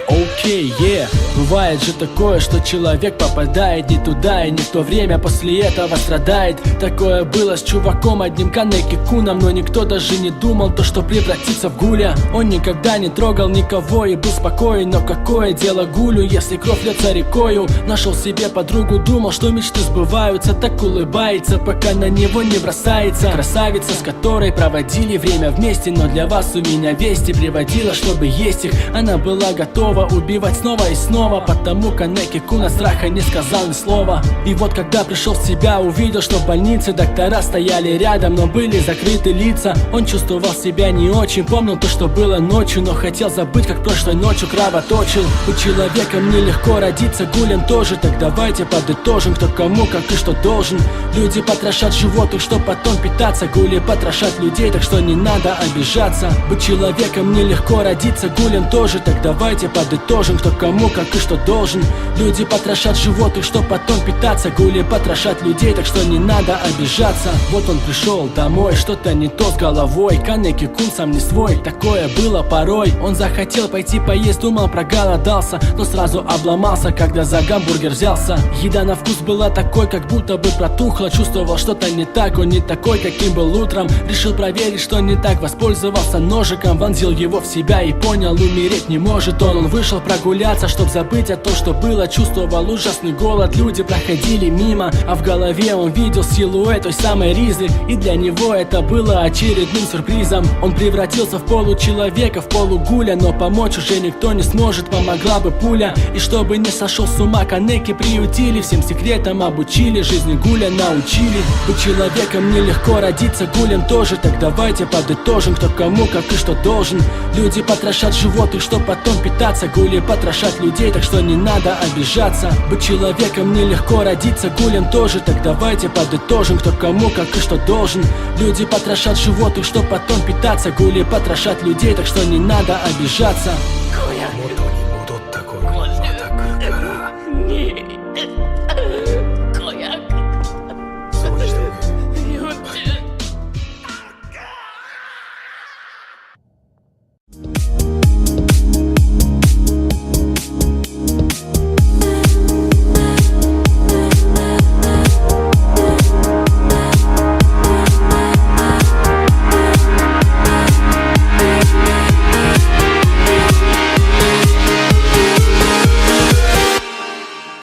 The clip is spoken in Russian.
Окей, бывает же такое, что человек попадает не туда и не в то время, после этого страдает. Такое было с чуваком одним Канеки-куном, но никто даже не думал то, что превратится в гуля. Он никогда не трогал никого и был спокоен, но какое дело гулю, если кровь льется рекою. Нашел себе подругу, думал, что мечты сбываются, так улыбается, пока на него не бросается. Красавица, с которой проводили время вместе, но для вас у меня вести приводила, чтобы есть их. Она была готова убивать снова и снова, потому Канеки-кун от страха не сказал ни слова. И вот когда пришел в себя, увидел, что в больнице доктора стояли рядом, но были закрыты лица. Он чувствовал себя не очень, помнил то, что было ночью, но хотел забыть, как прошлой ночью кровоточил. У человека нелегко родиться, гулям тоже, так давайте подытожим, кто кому, как и что должен. Люди потрошат животных, чтоб потом питаться, гули потрошат людей, так что не надо обижаться. Быть человеком нелегко родиться, гулям тоже, так давайте подытожим, кто кому, как и что должен. Люди потрошат животных, чтоб потом питаться, гули потрошат людей, так что не надо обижаться. Вот он пришел домой, что-то не то с головой, Канеки-кун сам не свой, такое было порой. Он захотел пойти поесть, думал, проголодался, но сразу обломался, когда за гамбургер взялся. Еда на вкус была такой, как будто бы протухла, чувствовал что-то не так, он не такой, каким был утром. Решил проверить, что не так, воспользовался ножиком, вонзил его в себя и понял, умереть не может он. Он вышел прогуляться, чтоб забыть о том, что было, чувствовал ужасный голод, люди проходили мимо, а в голове он видел силуэт той самой Ризы, и для него это было очередным сюрпризом. Он превратился в получеловека, в полугуля, но помочь уже никто не сможет, помогла бы пуля. И чтобы не сошел с ума, Канеки приютили, всем секретам обучили, жизни гуля научили. Быть человеком нелегко родиться, гулям тоже, так давайте подытожим, кто кому, как и что должен. Люди потрошат животных, чтоб потом питаться, гули потрошат людей, так что не надо обижаться. Быть человеком нелегко родиться, гулям тоже, так давайте подытожим, кто кому, как и что должен. Люди потрошат животных, чтоб потом питаться, гули потрошат людей, так что не надо обижаться.